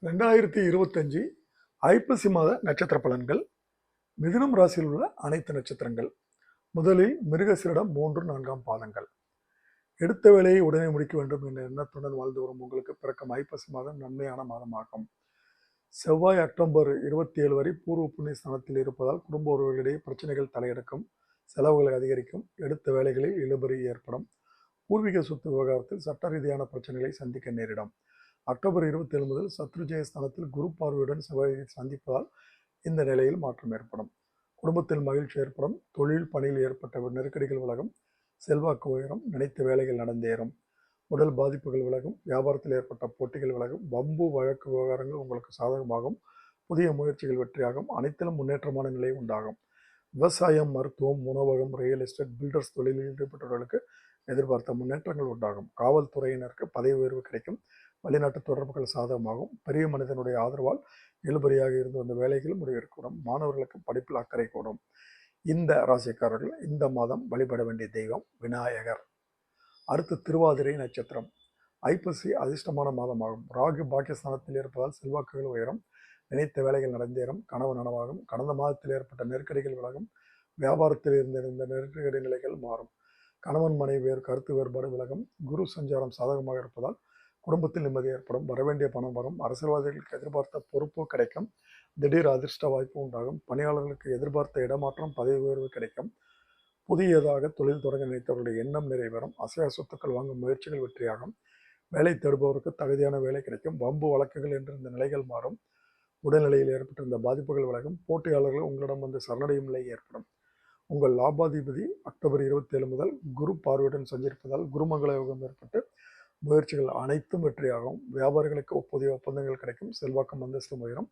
2025 ஐப்பசி மாத நட்சத்திர பலன்கள். மிதுனம் ராசியில் உள்ள அனைத்து நட்சத்திரங்கள். முதலில் மிருகசீரிடம் 3, 4ஆம் பாதங்கள். எடுத்த வேலையை உடனே முடிக்க வேண்டும் என்ற எண்ணத்துடன் வாழ்ந்து வரும் உங்களுக்கு பிறக்கும் ஐப்பசி மாதம் நன்மையான மாதமாகும். செவ்வாய் அக்டோபர் 27 வரை பூர்வ புண்ணிய ஸ்தானத்தில் இருப்பதால் குடும்ப உறவுகளிடையே பிரச்சனைகள் தலையெடுக்கும், செலவுகள் அதிகரிக்கும், எடுத்த வேலைகளில் இழுபறி ஏற்படும், பூர்வீக சொத்து விவகாரத்தில் சட்ட ரீதியான பிரச்சனைகளை சந்திக்க நேரிடும். அக்டோபர் 27 முதல் சத்ருஜய ஸ்தானத்தில் குரு பார்வையுடன் செவ்வாயை சந்திப்பதால் இந்த நிலையில் மாற்றம் ஏற்படும். குடும்பத்தில் மகிழ்ச்சி ஏற்படும், தொழில் பணியில் ஏற்பட்ட நெருக்கடிகள் விலகும், செல்வாக்கு உயரும், நினைத்த வேலைகள் நடந்தேறும், உடல் பாதிப்புகள் விலகும், வியாபாரத்தில் ஏற்பட்ட போட்டிகள் விலகும், வம்பு வழக்கு விவகாரங்கள் உங்களுக்கு சாதகமாகும், புதிய முயற்சிகள் வெற்றியாகும், அனைத்திலும் முன்னேற்றமான நிலை உண்டாகும். விவசாயம், மருத்துவம், உணவகம், ரியல் எஸ்டேட், பில்டர்ஸ் தொழிலில் ஈடுபட்டவர்களுக்கு எதிர்பார்த்த முன்னேற்றங்கள் உண்டாகும். காவல்துறையினருக்கு பதவி உயர்வு கிடைக்கும், வெளிநாட்டு தொடர்புகள் சாதகமாகும், பெரிய மனிதனுடைய ஆதரவால் இழுபறியாக இருந்து வந்த வேலைகள் முடிவெடுக்கூடும், மாணவர்களுக்கு படிப்பில் அக்கறை கூடும். இந்த ராசிக்காரர்கள் இந்த மாதம் வழிபட வேண்டிய தெய்வம் விநாயகர். அடுத்து திருவாதிரை நட்சத்திரம். ஐப்பசி அதிர்ஷ்டமான மாதமாகும். ராகு பாக்கியஸ்தானத்தில் இருப்பதால் செல்வாக்குகள் உயரும், நினைத்த வேலைகள் நடந்தேறும், கனவு நனவாகும், கடந்த மாதத்தில் ஏற்பட்ட நெருக்கடிகள் விலகும், வியாபாரத்தில் இருந்த நெருக்கடி நிலைகள் மாறும், கணவன் மனைவி கருத்து வேறுபாடு விலகும், குரு சஞ்சாரம் சாதகமாக இருப்பதால் குடும்பத்தில் நிம்மதி ஏற்படும், வரவேண்டிய பணம் வரும், அரசியல்வாதிகளுக்கு எதிர்பார்த்த பொறுப்பு கிடைக்கும், திடீர் அதிர்ஷ்ட வாய்ப்பு உண்டாகும், பணியாளர்களுக்கு எதிர்பார்த்த இடமாற்றம், பதவி உயர்வு கிடைக்கும், புதியதாக தொழில் தொடங்க நினைத்தவர்களுடைய எண்ணம் நிறைவேறும், அசையா சொத்துக்கள் வாங்கும் முயற்சிகள் வெற்றியாகும், வேலை தேடுபவருக்கு தகுதியான வேலை கிடைக்கும், வம்பு வழக்குகள் என்று இந்த நிலைகள் மாறும், உடல்நிலையில் ஏற்பட்டிருந்த பாதிப்புகள் விலகும், போட்டியாளர்கள் உங்களிடம் வந்து சரணடையும் நிலை ஏற்படும். உங்கள் லாபாதிபதி அக்டோபர் 27 முதல் குரு பார்வையுடன் சஞ்சரிப்பதால் குருமங்கள யோகம் ஏற்பட்டு முயற்சிகள் அனைத்தும் வெற்றியாகும், வியாபாரிகளுக்கு புதிய ஒப்பந்தங்கள் கிடைக்கும், செல்வாக்கும் அந்தஸ்து உயரும்,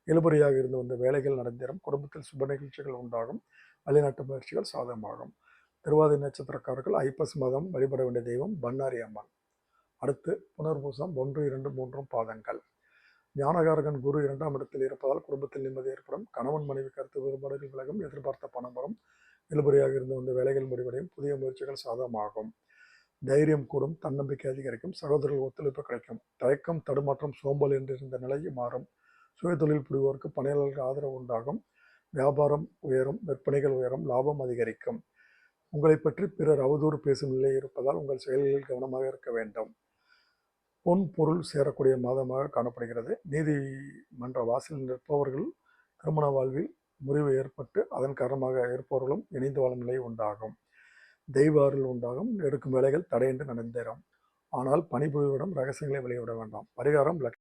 இழுபறியாக இருந்து வந்த வேலைகள் நடந்தேறும், குடும்பத்தில் சுப நிகழ்ச்சிகள் உண்டாகும், வெளிநாட்டு முயற்சிகள் சாதகமாகும். திருவாதிரை நட்சத்திரக்காரர்கள் ஐப்பசி மாதம் வழிபட வேண்டிய தெய்வம் பண்ணாரி அம்மன். அடுத்து புனர்பூசம் 1, 2, 3 பாதங்கள். ஞானகாரகன் குரு 2ஆம் இடத்தில் இருப்பதால் குடும்பத்தில் நிம்மதி ஏற்படும், கணவன் மனைவி கருத்து வேறுபாடுகள் விலகும், எதிர்பார்த்த பணம் வரும், இழுபறியாக இருந்து வந்த வேலைகள் முடிவடையும், புதிய முயற்சிகள் சாதகமாகும், தைரியம் கூடும், தன்னம்பிக்கை அதிகரிக்கும், சகோதரர்கள் ஒத்துழைப்பு கிடைக்கும், தயக்கம் தடுமாற்றம் சோம்பல் என்றிருந்த நிலை மாறும், சுயதொழில் புரிவோருக்கு பணியாளர்கள் ஆதரவு உண்டாகும், வியாபாரம் உயரும், விற்பனைகள் உயரும், லாபம் அதிகரிக்கும், உங்களை பற்றி பிறர் அவதூறு பேசும் நிலை இருப்பதால் உங்கள் செயல்களில் கவனமாக இருக்க வேண்டும். பொன் பொருள் சேரக்கூடிய மாதமாக காணப்படுகிறது. நீதிமன்ற வாசலில் நிற்பவர்கள் திருமண வாழ்வில் முறிவு ஏற்பட்டு அதன் காரணமாக இருப்பவர்களும் இணைந்து வாழும் நிலை உண்டாகும், தெய்வ அருள் உண்டாகும், எடுக்கும் வேலைகள் தடையின்றி நடந்தேறும். ஆனால் பணிபுரிவிடம் ரகசியங்களை வெளியிட வேண்டாம். பரிகாரம்